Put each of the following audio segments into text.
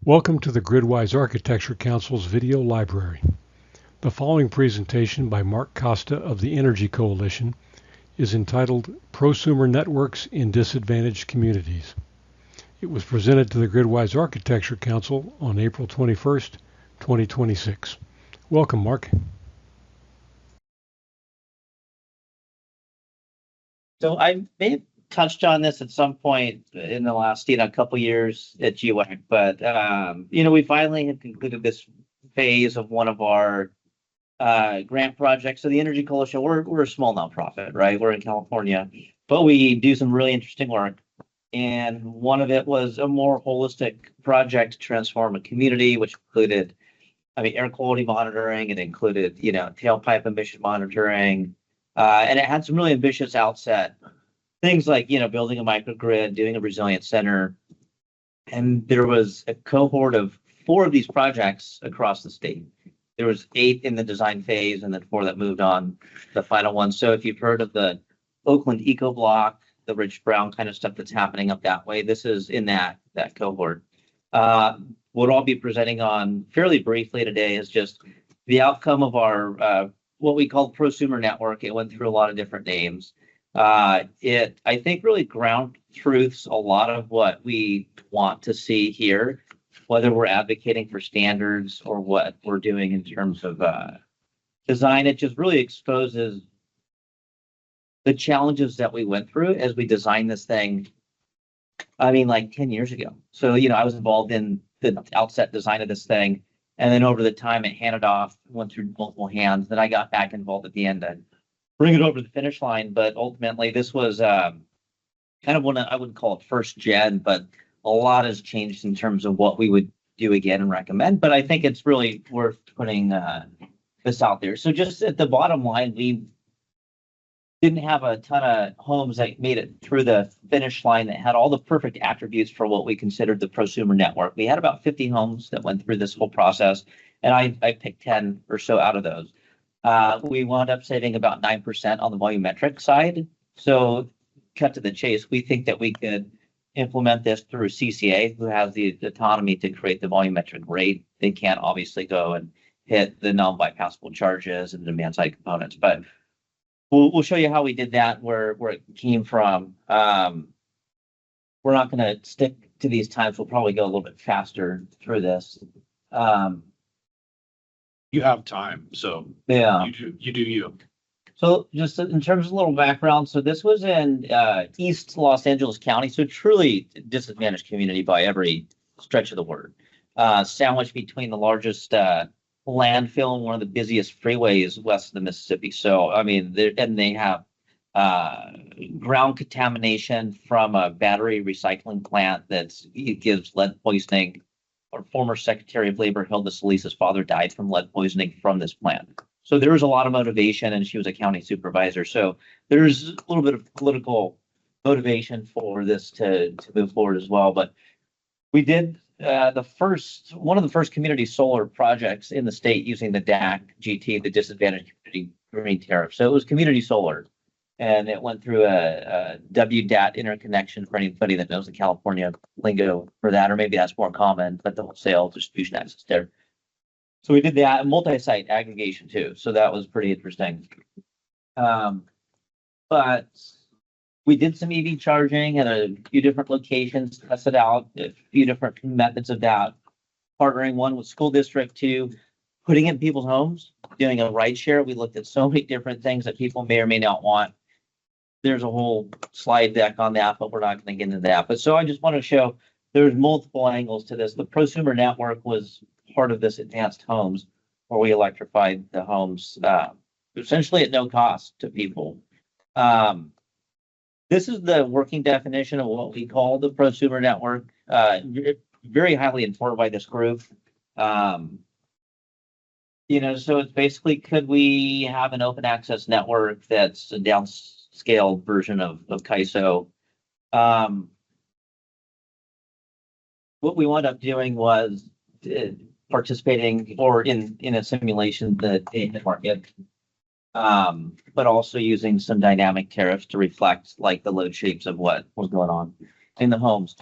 Welcome to the Gridwise Architecture Council's video library. The following presentation by Marc Costa of the Energy Coalition is entitled Prosumer Networks in Disadvantaged Communities. It was presented to the Gridwise Architecture Council on April 21st, 2026. Welcome, Marc. So I may have touched on this at some point in the last, couple years at GWAC, but we finally have concluded this phase of one of our grant projects. So the Energy Coalition, we're a small nonprofit, right? We're in California, but we do some really interesting work. And one of it was a more holistic project to transform a community, which included, air quality monitoring. It included, tailpipe emission monitoring. And it had some really ambitious outset things like, building a microgrid, doing a resilient center. And there was a cohort of 4 of these projects across the state. There was 8 in the design phase and then 4 that moved on the final one. So if you've heard of the Oakland Eco Block, the Rich Brown kind of stuff that's happening up that way, this is in that cohort. What I'll be presenting on fairly briefly today is just the outcome of our what we call Prosumer Network. It went through a lot of different names. It, I think, really ground truths a lot of what we want to see here, whether we're advocating for standards or what we're doing in terms of design. It just really exposes the challenges that we went through as we designed this thing, like 10 years ago. So, I was involved in the outset design of this thing. And then over the time, it handed off, went through multiple hands. Then I got back involved at the end to bring it over to the finish line. But ultimately, this was kind of one I wouldn't call it first gen, but a lot has changed in terms of what we would do again and recommend. But I think it's really worth putting this out there. So just at the bottom line, we didn't have a ton of homes that made it through the finish line that had all the perfect attributes for what we considered the prosumer network. We had about 50 homes that went through this whole process, and I picked 10 or so out of those. We wound up saving about 9% on the volumetric side. So cut to the chase, we think that we could implement this through CCA, who has the autonomy to create the volumetric rate. They can't obviously go and hit the non-bypassable charges and demand side components, but we'll show you how we did that, where it came from. We're not going to stick to these times. We'll probably go a little bit faster through this. You have time, so Yeah. you do you. So just in terms of a little background, so this was in East Los Angeles County, so truly disadvantaged community by every stretch of the word. Sandwiched between the largest landfill and one of the busiest freeways west of the Mississippi. So, they have ground contamination from a battery recycling plant it gives lead poisoning. Our former Secretary of Labor, Hilda Solis's father, died from lead poisoning from this plant. So there was a lot of motivation, and she was a county supervisor. So there's a little bit of political motivation for this to move forward as well. But we did one of the first community solar projects in the state using the DAC GT, the Disadvantaged Community Green Tariff. So it was community solar, and it went through a WDAT interconnection for anybody that knows the California lingo for that, or maybe that's more common, but the wholesale distribution access there. So we did that, multi-site aggregation too. So that was pretty interesting. But we did some EV charging at a few different locations, tested out a few different methods of that, partnering one with school district, 2, putting it in people's homes, doing a ride share. We looked at so many different things that people may or may not want. There's a whole slide deck on that, but we're not going to get into that. But so I just want to show there's multiple angles to this. The prosumer network was part of this advanced homes, where we electrified the homes essentially at no cost to people. This is the working definition of what we call the prosumer network. Very highly informed by this group. So it's basically, could we have an open access network that's a downscaled version of CAISO? What we wound up doing was participating or in a simulation that in the market, but also using some dynamic tariffs to reflect like the load shapes of what was going on in the homes.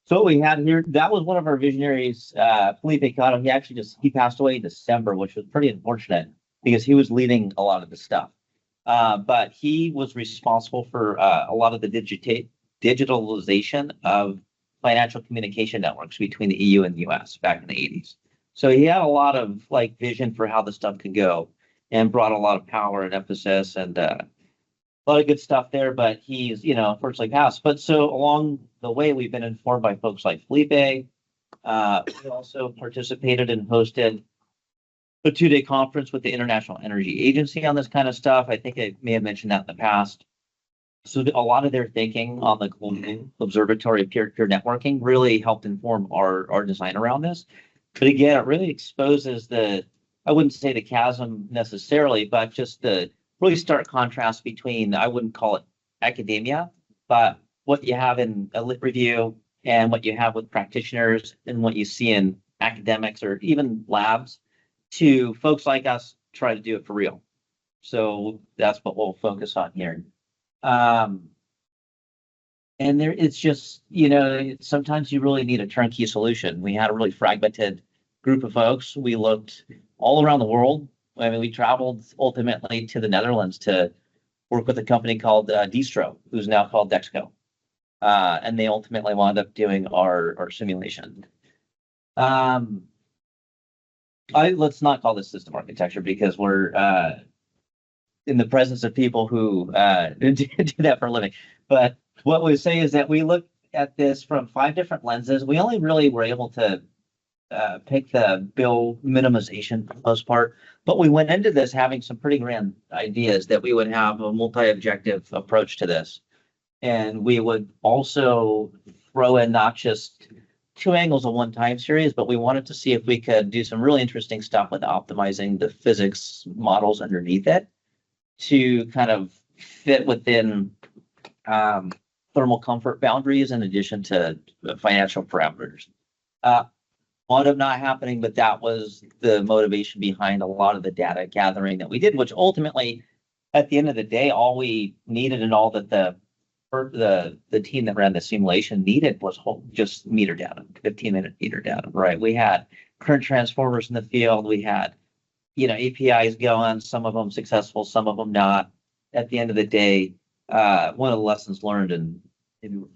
So what we had here, that was one of our visionaries, Felipe Cotto. He passed away in December, which was pretty unfortunate because he was leading a lot of the stuff. But he was responsible for a lot of the digitalization of financial communication networks between the EU and the US back in the 80s. So he had a lot of like vision for how the stuff could go and brought a lot of power and emphasis and a lot of good stuff there, but he's, unfortunately passed. But so along the way, we've been informed by folks like Felipe. We also participated and hosted a 2-day conference with the International Energy Agency on this kind of stuff. I think I may have mentioned that in the past. So a lot of their thinking on the global observatory of peer-to-peer networking really helped inform our design around this. But again, it really exposes I wouldn't say the chasm necessarily, but just the really stark contrast between, I wouldn't call it academia, but what you have in a lit review and what you have with practitioners and what you see in academics or even labs to folks like us try to do it for real. So that's what we'll focus on here. And it's just, sometimes you really need a turnkey solution. We had a really fragmented group of folks. We looked all around the world. I mean, we traveled ultimately to the Netherlands to work with a company called Distro, who's now called Dexco. And they ultimately wound up doing our simulation. Let's not call this system architecture because we're in the presence of people who do that for a living. But what we say is that we looked at this from 5 different lenses. We only really were able to pick the bill minimization for the most part, but we went into this having some pretty grand ideas that we would have a multi-objective approach to this. And we would also throw in not just 2 angles of one time series, but we wanted to see if we could do some really interesting stuff with optimizing the physics models underneath it to kind of fit within thermal comfort boundaries in addition to financial parameters. Wound up not happening, but that was the motivation behind a lot of the data gathering that we did, which ultimately, at the end of the day, all we needed and all that the team that ran the simulation needed was just meter data, 15-minute meter data, right? We had current transformers in the field. We had, APIs going, some of them successful, some of them not. At the end of the day, one of the lessons learned, and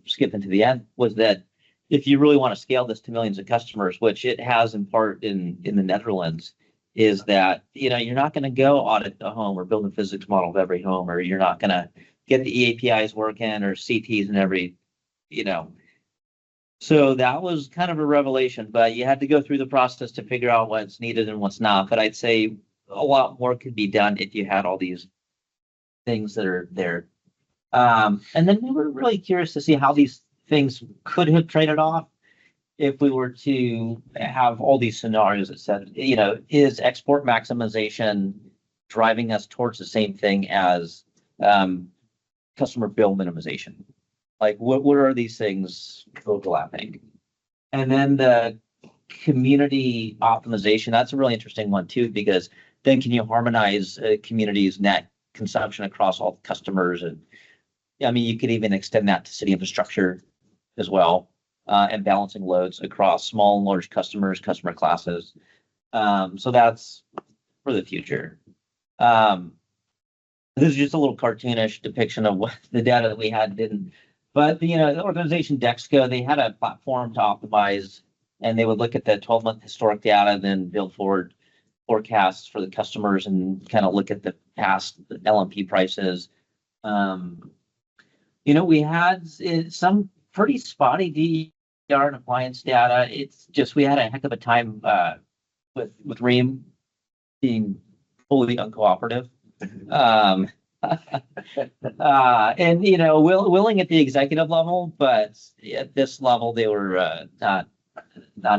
skipping to the end, was that if you really want to scale this to millions of customers, which it has in part in the Netherlands, is that, you're not going to go audit the home or build a physics model of every home, or you're not going to get the APIs working or CTs in every, So that was kind of a revelation, but you had to go through the process to figure out what's needed and what's not. But I'd say a lot more could be done if you had all these things that are there. And then we were really curious to see how these things could have traded off if we were to have all these scenarios that said, is export maximization driving us towards the same thing as customer bill minimization? Like, what are these things overlapping? And then the community optimization, that's a really interesting one too, because then can you harmonize a community's net consumption across all customers? And I mean, you could even extend that to city infrastructure as well, and balancing loads across small and large customers, customer classes. So that's for the future. This is just a little cartoonish depiction of what the data that we had didn't. But the organization Dexco, they had a platform to optimize, and they would look at the 12-month historic data, then build forward forecasts for the customers and kind of look at the past LMP prices. We had some pretty spotty DER and appliance data. It's just we had a heck of a time with Ream being fully uncooperative. And willing at the executive level, but at this level they were not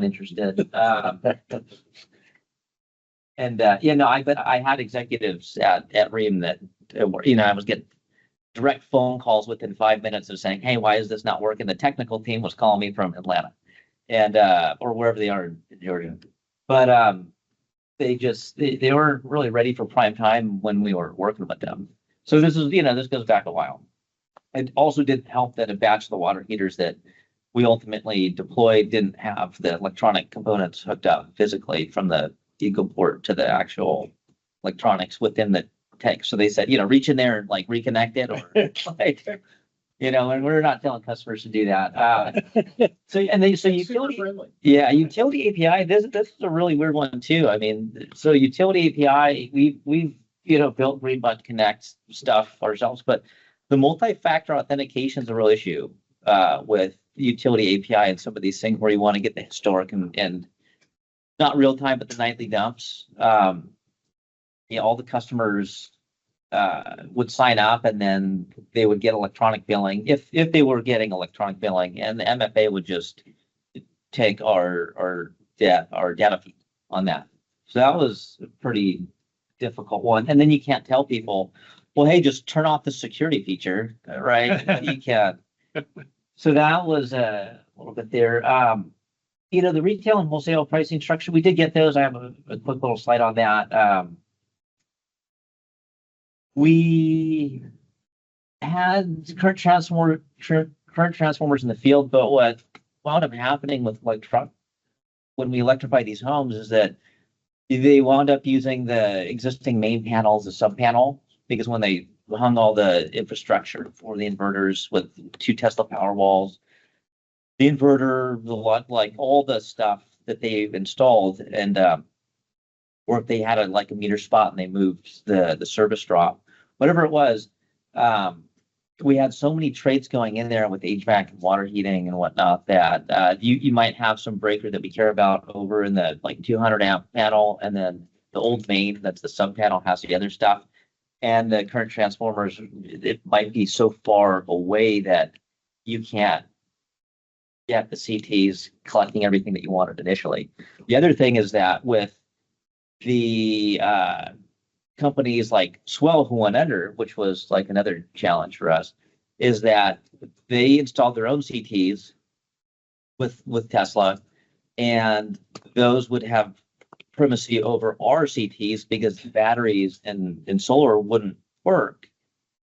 interested. But I had executives at Ream that I was getting direct phone calls within 5 minutes of saying, "Hey, why is this not working?" The technical team was calling me from Atlanta, and or wherever they are in Georgia, but they weren't really ready for prime time when we were working with them. So this goes back a while. It also didn't help that a batch of the water heaters that we ultimately deployed didn't have the electronic components hooked up physically from the eco port to the actual electronics within the tank. So they said, reach in there and like reconnect it or like, and we're not telling customers to do that. So utility, utility API, this is a really weird one too. I mean, so utility API, we've built Greenbot Connect stuff ourselves, but the multi-factor authentication is a real issue with utility API and some of these things where you want to get the historic and not real time, but the nightly dumps. All the customers would sign up and then they would get electronic billing if they were getting electronic billing, and the MFA would just take our data feed on that. So that was a pretty difficult one. And then you can't tell people, well, hey, just turn off the security feature, right? You can't. So that was a little bit there. The retail and wholesale pricing structure, we did get those. I have a quick little slide on that. We had current transformers in the field, but what wound up happening with when we electrified these homes is that they wound up using the existing main panel as a sub panel, because when they hung all the infrastructure for the inverters with 2 Tesla power walls, the inverter, like all the stuff that they've installed, and or if they had a meter spot and they moved the service drop, whatever it was, we had so many traits going in there with HVAC and water heating and whatnot that you might have some breaker that we care about over in the 200 amp panel, and then the old main, that's the sub panel, has the other stuff. And the current transformers, it might be so far away that you can't get the CTs collecting everything that you wanted initially. The other thing is that with the companies like Swell who went under, which was another challenge for us, is that they installed their own CTs with Tesla, and those would have primacy over our CTs because batteries and solar wouldn't work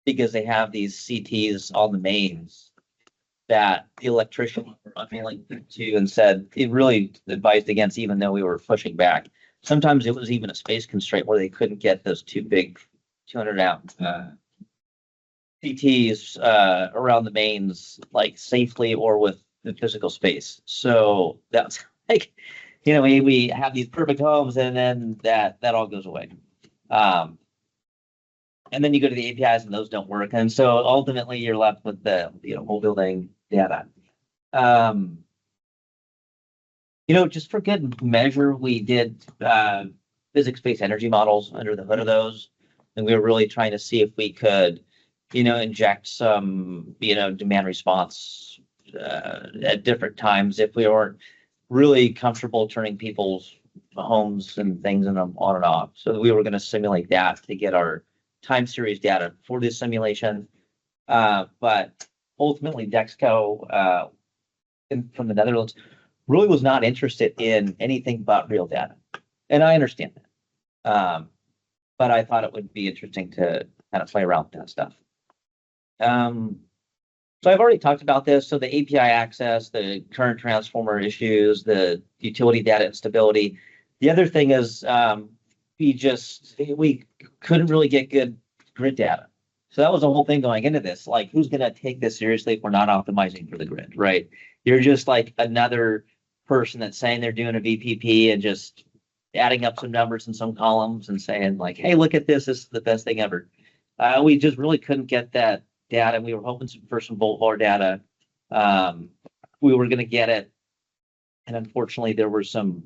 because they have these CTs on the mains that the electrician were unwilling to, and said it really advised against, even though we were pushing back. Sometimes it was even a space constraint where they couldn't get those 2 big 200 amp CTs around the mains safely or with the physical space. So that's we have these perfect homes, and then that all goes away. And then you go to the APIs and those don't work. And so ultimately you're left with the whole building data. Just for good measure, we did physics-based energy models under the hood of those. And we were really trying to see if we could, inject some, demand response at different times if we weren't really comfortable turning people's homes and things in them on and off. So we were going to simulate that to get our time series data for this simulation. But ultimately, Dexco from the Netherlands really was not interested in anything but real data. And I understand that. But I thought it would be interesting to kind of play around with that stuff. So I've already talked about this. So the API access, the current transformer issues, the utility data instability. The other thing is we couldn't really get good grid data. So that was the whole thing going into this. Who's going to take this seriously if we're not optimizing for the grid, right? You're just another person that's saying they're doing a VPP and just adding up some numbers in some columns and saying hey, look at this. This is the best thing ever. We just really couldn't get that data. We were hoping for some volt var data. We were going to get it, and unfortunately there were some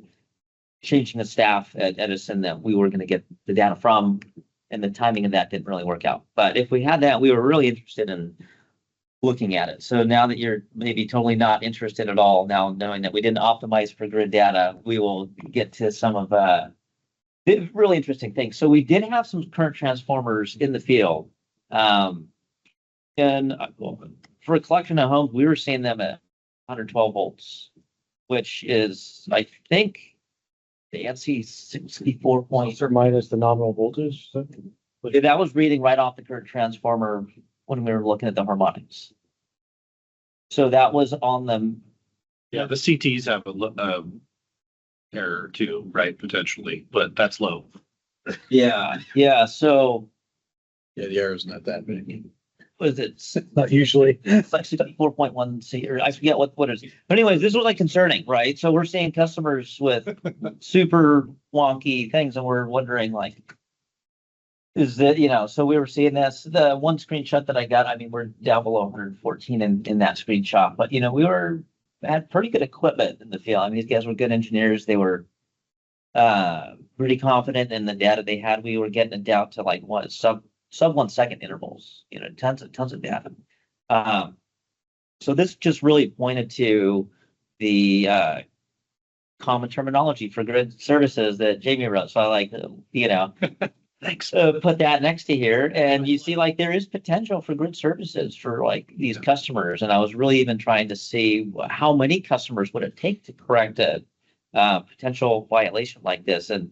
changing of staff at Edison that we were going to get the data from, and the timing of that didn't really work out. But if we had that, we were really interested in looking at it. So now that you're maybe totally not interested at all, now knowing that we didn't optimize for grid data, we will get to some of the really interesting things. So we did have some current transformers in the field. And for a collection of homes, we were seeing them at 112 volts, which is, I think, the ANSI 64 Plus or minus the nominal voltage. That was reading right off the current transformer when we were looking at the harmonics. So that was on the Yeah, the CTs have error too, right? Potentially, but that's low. Yeah. So Yeah, the error is not that big. was it Not usually. it's like 64.1 C, or I forget what it is. But anyways, this was like concerning, right? So we're seeing customers with super wonky things, and we're wondering like, is that, so we were seeing this. The one screenshot that I got, I mean, we're down below 114 in that screenshot, but had pretty good equipment in the field. I mean, these guys were good engineers. They were pretty confident in the data they had. We were getting it down to like what sub 1 second intervals, tons of data. So this just really pointed to the common terminology for grid services that Jamie wrote. So I like, Thanks. put that next to here, and you see like there is potential for grid services for like these customers. And I was really even trying to see how many customers would it take to correct a potential violation like this. And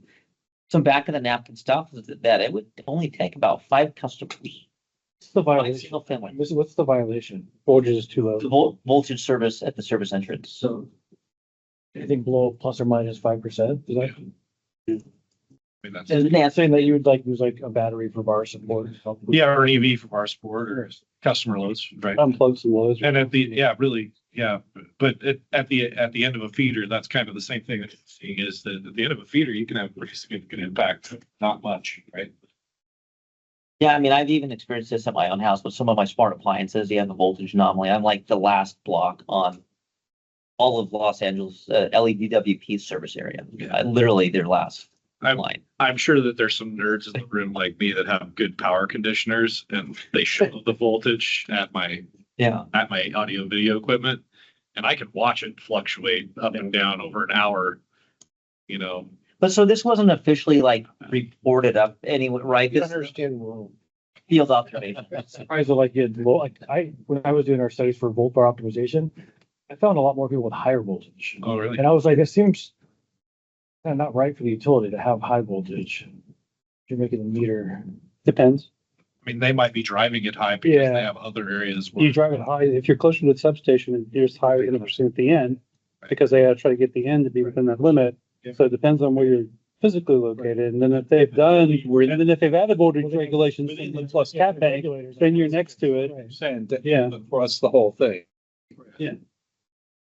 some back of the napkin stuff is that it would only take about 5 customers. What's the by a violation? single family. What's the violation? Voltage is too low. The voltage service at the service entrance. So anything below plus or minus 5%? Is that? I mean, that's, And You're saying that you would like use like a battery for bar support? yeah, or an EV from our sport or customer loads, right? Unplug some loads. And at the end of a feeder, that's kind of the same thing that you're seeing is that at the end of a feeder, you can have pretty significant impact. Not much, right? Yeah, I mean, I've even experienced this at my own house with some of my smart appliances. You have a voltage anomaly. I'm like the last block on all of Los Angeles LEDWP service area. Yeah. Literally their last line. I'm sure that there's some nerds in the room like me that have good power conditioners and they show the voltage at my audio video equipment, and I can watch it fluctuate up and down over an hour, But so this wasn't officially like reported up anyway, right? You This understand well. field observation. Surprised that like you had low, like when I was doing our studies for volt bar optimization, I found a lot more people with higher voltage. Oh, really? And I was like, it seems kind of not right for the utility to have high voltage. If you're making the meter. Depends. I mean, they might be driving it high because Yeah. they have other areas where You drive it high, if you're closer to the substation, and you're just higher than percent at the end, because they gotta try to get the end to be within that limit. Yeah. So it depends on where you're physically located, and then if they've done, and then if they've added voltage regulations plus cap bank, then you're next to it. saying that Yeah. across the whole thing.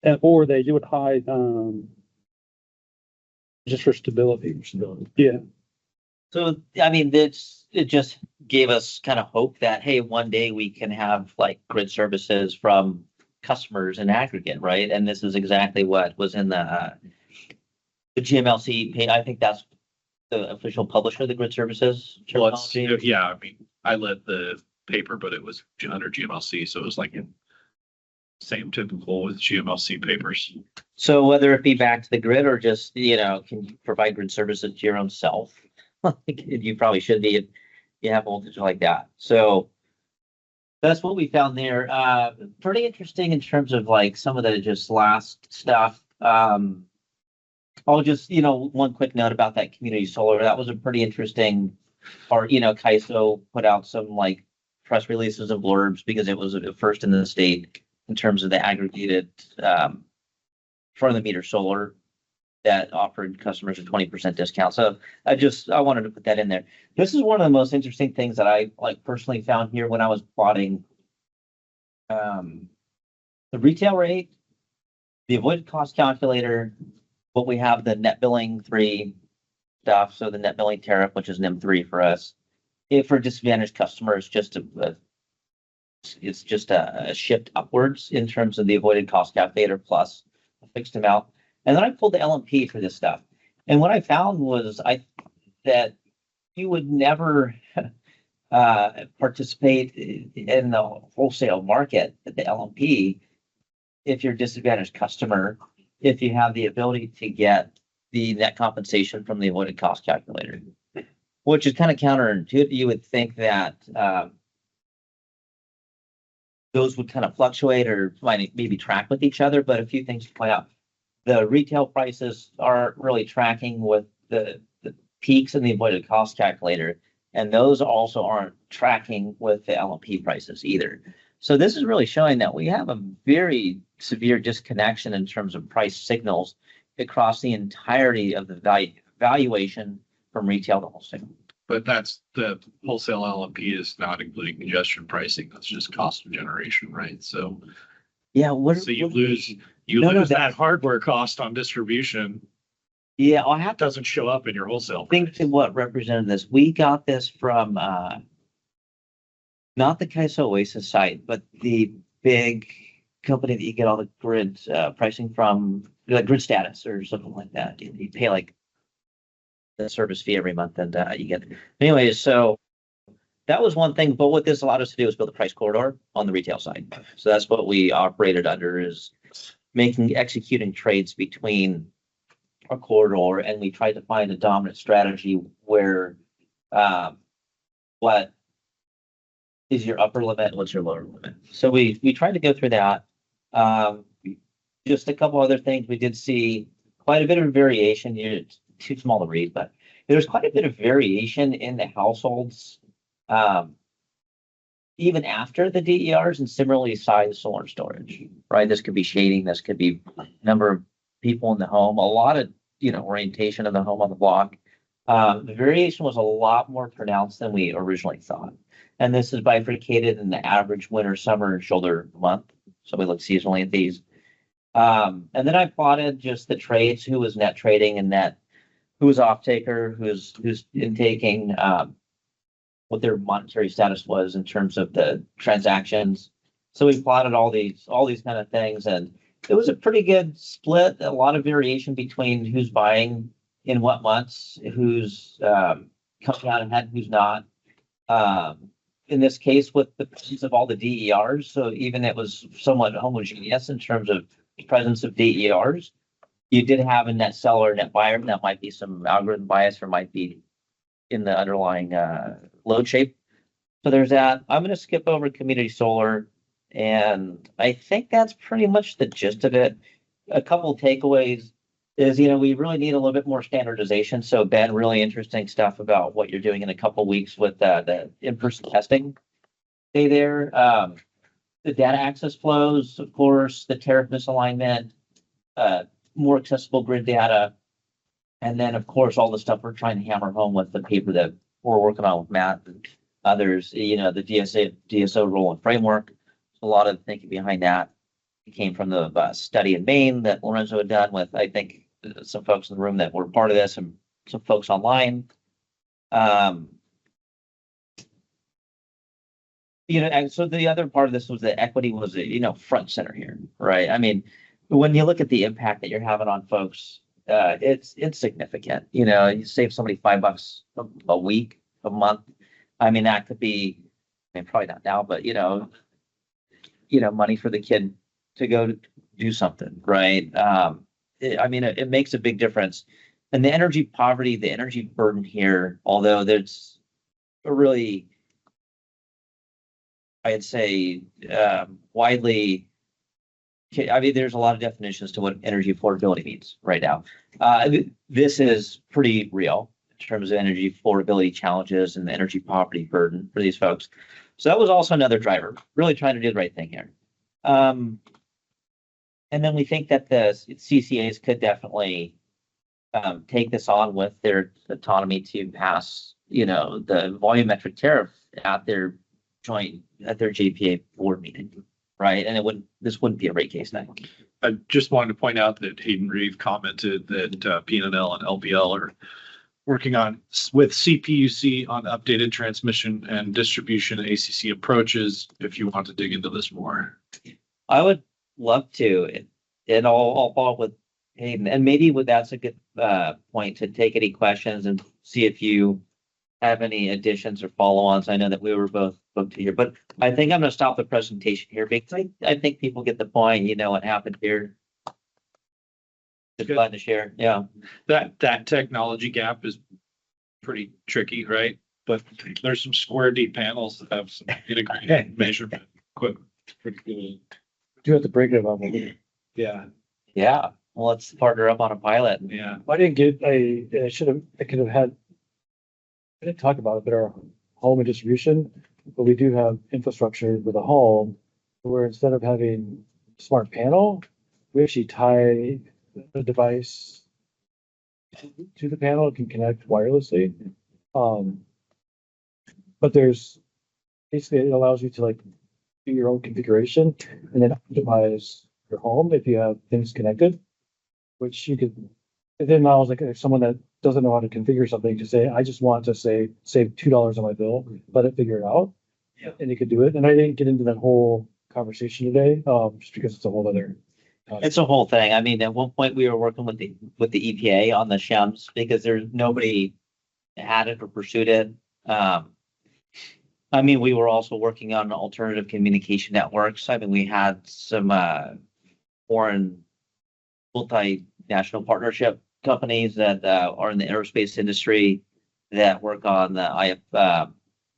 And, or they do it high, just for stability. Yeah, So, I mean, it just gave us kind of hope that, hey, one day we can have like grid services from customers in aggregate, right? And this is exactly what was in the GMLC page. I think that's the official publisher of the grid services. Well, it's, terminology. yeah, I mean, I led the paper, but it was under GMLC, so it was like same typical with GMLC papers. So whether it be back to the grid or just, can you provide grid services to your own self? You probably should be if you have voltage like that. So that's what we found there. Pretty interesting in terms of like some of the just last stuff. I'll just, one quick note about that community solar. That was a pretty interesting part. CAISO put out some like press releases and blurbs because it was the first in the state in terms of the aggregated front of the meter solar that offered customers a 20% discount. So I wanted to put that in there. This is one of the most interesting things that I like personally found here when I was plotting the retail rate, the avoided cost calculator, what we have the net billing 3 stuff. So the net billing tariff, which is NIM 3 for us. If for disadvantaged customers, it's just a shift upwards in terms of the avoided cost calculator plus a fixed amount. And then I pulled the LMP for this stuff. And what I found was that you would never participate in the wholesale market at the LMP if you're a disadvantaged customer, if you have the ability to get the net compensation from the avoided cost calculator, which is kind of counterintuitive. You would think that those would kind of fluctuate or maybe track with each other, but a few things to point out. The retail prices aren't really tracking with the peaks in the avoided cost calculator, and those also aren't tracking with the LMP prices either. So this is really showing that we have a very severe disconnection in terms of price signals across the entirety of the valuation from retail to wholesale. But that's the wholesale LMP is not including congestion pricing. That's just cost of generation, right? So yeah, so you lose that hardware cost on distribution. Yeah, I'll have to doesn't show up in your wholesale. Think to what represented this. We got this from not the Kaiso Oasis site, but the big company that you get all the grid pricing from, like Grid Status or something like that. You pay like the service fee every month, and you get. Anyways, so that was one thing. But what this allowed us to do is build a price corridor on the retail side. So that's what we operated under, is executing trades between a corridor, and we tried to find a dominant strategy where what is your upper limit and what's your lower limit. So we tried to go through that. Just a couple other things. We did see quite a bit of variation. It's too small to read, but there's quite a bit of variation in the households, even after the DERs, and similarly sized solar storage, right? This could be shading. This could be number of people in the home, a lot of, orientation of the home on the block. The variation was a lot more pronounced than we originally thought. And this is bifurcated in the average winter, summer, and shoulder month. So we look seasonally at these. And then I plotted just the trades, who was net trading and net, who was off taker, who's intaking, what their monetary status was in terms of the transactions. So we plotted all these kind of things, and it was a pretty good split. A lot of variation between who's buying in what months, who's coming out ahead, who's not. In this case, with the presence of all the DERs, so even it was somewhat homogeneous in terms of presence of DERs. You did have a net seller, net buyer, and that might be some algorithm bias, or might be in the underlying load shape. So there's that. I'm going to skip over community solar, and I think that's pretty much the gist of it. A couple of takeaways is, we really need a little bit more standardization. So Ben, really interesting stuff about what you're doing in a couple of weeks with the in-person testing. Stay there. The data access flows, of course, the tariff misalignment, more accessible grid data. And then, of course, all the stuff we're trying to hammer home with the paper that we're working on with Matt and others, the DSO role and framework. A lot of the thinking behind that came from the study in Maine that Lorenzo had done with, I think, some folks in the room that were part of this, and some folks online. And so the other part of this was that equity was, front center here, right? I mean, when you look at the impact that you're having on folks, it's significant. You save somebody $5 a week, a month. I mean, that could be, probably not now, but money for the kid to go to do something, right? It makes a big difference. And the energy poverty, the energy burden here, although there's a really, I'd say, widely, there's a lot of definitions to what energy affordability means right now. This is pretty real in terms of energy affordability challenges and the energy poverty burden for these folks. So that was also another driver, really trying to do the right thing here. And then we think that the CCAs could definitely take this on with their autonomy to pass, the volumetric tariff at their JPA board meeting, right? And this wouldn't be a rate case thing. I just wanted to point out that Hayden Reeve commented that P&L and LPL are working on with CPUC on updated transmission and distribution ACC approaches, if you want to dig into this more. I would love to, and I'll follow up with Hayden, and maybe that's a good point to take any questions and see if you have any additions or follow-ons. I know that we were both booked here, but I think I'm going to stop the presentation here because I think people get the point. What happened here. Just glad to share. Yeah, that technology gap is pretty tricky, right? But there's some square D panels that have some integrated measurement equipment. Pretty good. Do have to break it up a little. Yeah. Yeah. Well, let's partner up on a pilot. Yeah. I didn't get, I could have had, I didn't talk about it, but our home and distribution, but we do have infrastructure with a home where instead of having smart panel, we actually tie the device to the panel. It can connect wirelessly. But there's basically, it allows you to like do your own configuration and then optimize your home if you have things connected, which you could, it then allows like if someone that doesn't know how to configure something to say, I just want to say, save $2 on my bill, let it figure it out. Yeah. And you could do it. And I didn't get into that whole conversation today, just because it's a whole other. It's a whole thing. I mean, at one point we were working with the EPA on the SHEMS because there's nobody had it or pursued it. I mean, we were also working on alternative communication networks. I mean, we had some foreign multinational partnership companies that are in the aerospace industry that work on the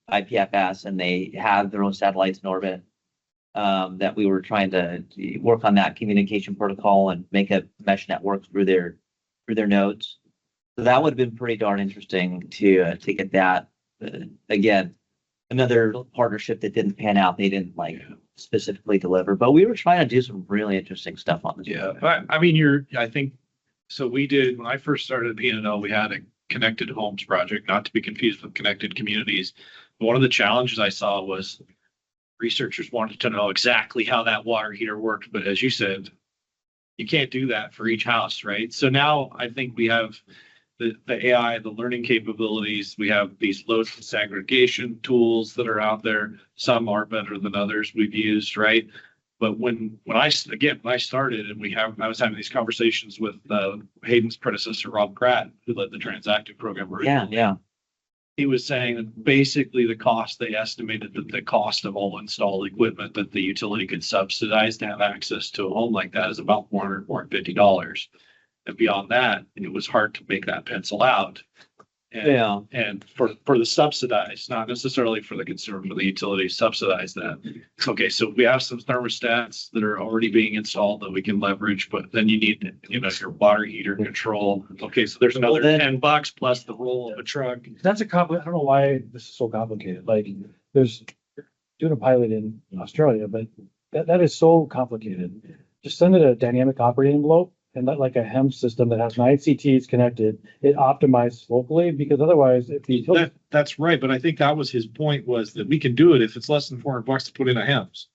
IPFS, and they have their own satellites in orbit. That we were trying to work on that communication protocol and make a mesh network through their nodes. So that would have been pretty darn interesting to get that. Again, another partnership that didn't pan out. They didn't specifically deliver, but we were trying to do some really interesting stuff on this. Yeah, but I mean, I think, so we did, when I first started at P&L, we had a connected homes project, not to be confused with connected communities. One of the challenges I saw was researchers wanted to know exactly how that water heater worked, but as you said, you can't do that for each house, right? So now I think we have the AI, the learning capabilities. We have these load disaggregation tools that are out there. Some are better than others we've used, right? But when I started, and I was having these conversations with Hayden's predecessor, Rob Pratt, who led the Transactive program originally. Yeah. He was saying that basically they estimated that the cost of all installed equipment that the utility could subsidize to have access to a home like that is about $400, $450. And beyond that, it was hard to make that pencil out. And for the subsidized, not necessarily for the consumer, for the utility, subsidize that. Okay, so we have some thermostats that are already being installed that we can leverage, but then you need, your water heater control. Okay, so there's another $10 plus the roll of a truck. That's I don't know why this is so complicated. Like, there's doing a pilot in Australia, but that is so complicated. Just send it a dynamic operating envelope and let like a HEM system that has 9 CTs connected, it optimizes locally, because otherwise if the utility. That's right, but I think that was his point, was that we can do it if it's less than $400 to put in a HEMS.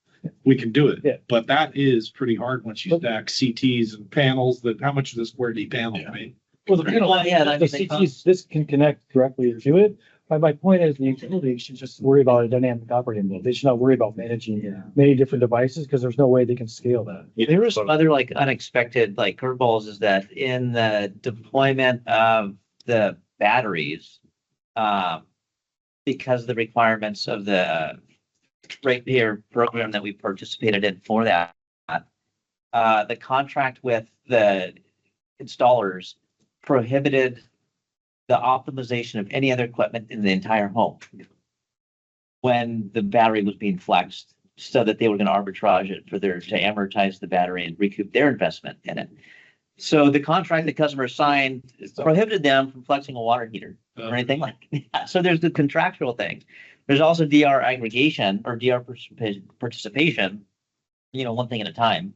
We can do it. Yeah. But that is pretty hard once you stack CTs and panels. How much does a square D panel mean? Well, the panel, the CTs, this can connect directly to it. My point is the utility should just worry about a dynamic operating envelope. They should not worry about managing many different devices, because there's no way they can scale that. There was some other unexpected curveballs, is that in the deployment of the batteries, because of the requirements of the ratepayer program that we participated in for that, the contract with the installers prohibited the optimization of any other equipment in the entire home when the battery was being flexed, so that they were going to arbitrage it to amortize the battery and recoup their investment in it. So the contract the customer signed prohibited them from flexing a water heater or anything like that. So there's the contractual thing. There's also DR aggregation or DR participation, one thing at a time,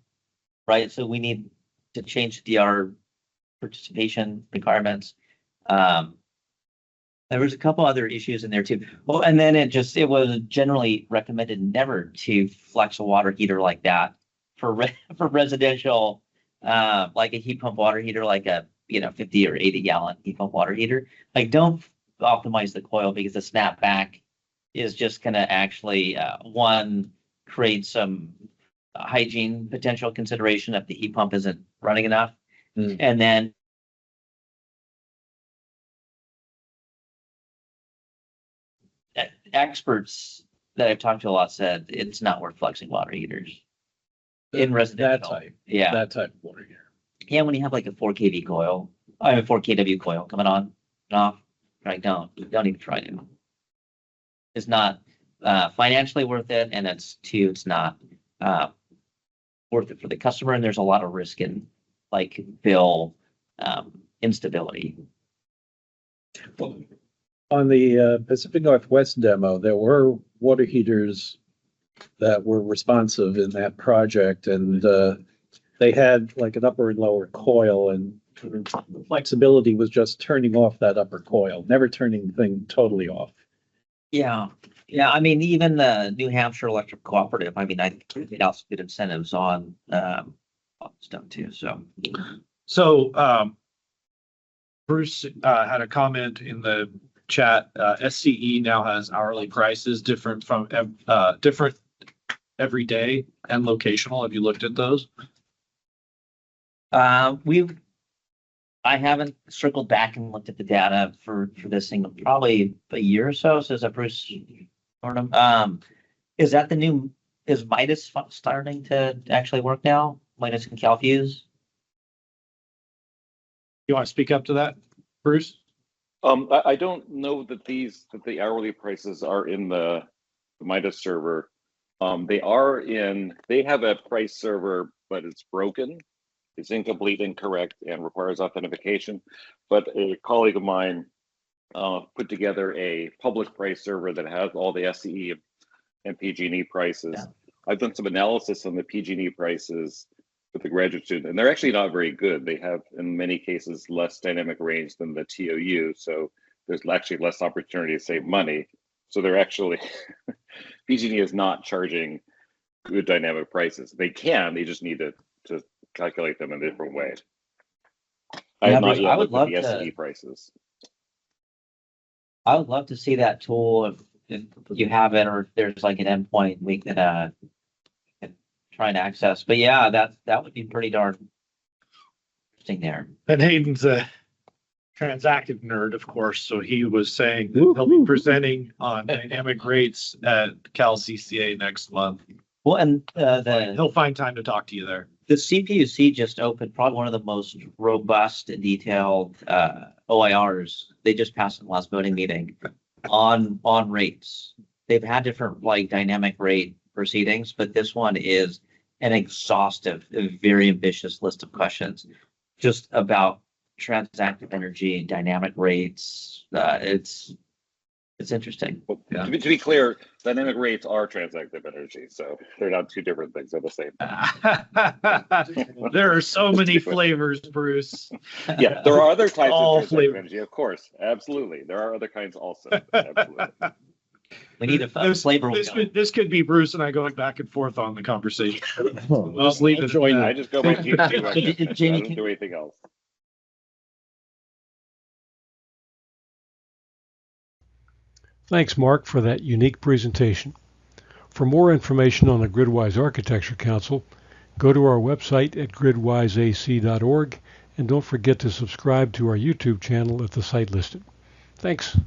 right? So we need to change DR participation requirements. There was a couple other issues in there too. Well, and then it was generally recommended never to flex a water heater like that for residential, like a heat pump water heater, like a 50 or 80 gallon heat pump water heater. Don't optimize the coil, because the snapback is just going to actually create some hygiene potential consideration if the heat pump isn't running enough, and then experts that I've talked to a lot said it's not worth flexing water heaters in residential. That type of water heater. Yeah, when you have like a 4 kV coil, I have a 4 kW coil coming on and off, don't even try to. It's not financially worth it, and it's not worth it for the customer, and there's a lot of risk in bill instability. On the Pacific Northwest demo, there were water heaters that were responsive in that project, and they had like an upper and lower coil, and flexibility was just turning off that upper coil, never turning the thing totally off. Yeah. Yeah. I mean, even the New Hampshire Electric Cooperative, I mean, I think they also good incentives on stuff too. So Bruce had a comment in the chat. SCE now has hourly prices different from different every day and locational. Have you looked at those? I haven't circled back and looked at the data for this thing probably a year or so since Bruce Ornum. Is that is Midas starting to actually work now? Midas and CalFuse? You want to speak up to that, Bruce? I don't know that the hourly prices are in the Midas server. They have a price server, but it's broken. It's incomplete, incorrect, and requires authentication. But a colleague of mine put together a public price server that has all the SCE and PG&E prices. Yeah. I've done some analysis on the PG&E prices with the graduate student, and they're actually not very good. They have, in many cases, less dynamic range than the TOU, so there's actually less opportunity to save money. So they're actually, PG&E is not charging good dynamic prices. They just need to calculate them in a different way. I have not yet looked at the SCE prices. I would love to see that tool if you have it, or if there's like an endpoint we can try and access. But yeah, that would be pretty darn interesting there. And Hayden's a transactive nerd, of course, so he was saying that he'll be presenting on dynamic rates at Cal CCA next month. Well, and he'll find time to talk to you there. The CPUC just opened probably one of the most robust and detailed OIRs. They just passed in the last voting meeting on rates. They've had different like dynamic rate proceedings, but this one is an exhaustive, very ambitious list of questions just about transactive energy and dynamic rates. It's interesting. Well, yeah. To be clear, dynamic rates are transactive energy, so they're not two different things at the same time. There are so many flavors, Bruce. Yeah, there are other types of transactive energy, of course. Absolutely. There are other kinds also. Absolutely. We need a flavor. This could be Bruce and I going back and forth on the conversation. We'll just leave it. I just go by GWAC. I don't do anything else. Thanks, Mark, for that unique presentation. For more information on the GridWise Architecture Council, go to our website at gridwiseac.org, and don't forget to subscribe to our YouTube channel at the site listed. Thanks.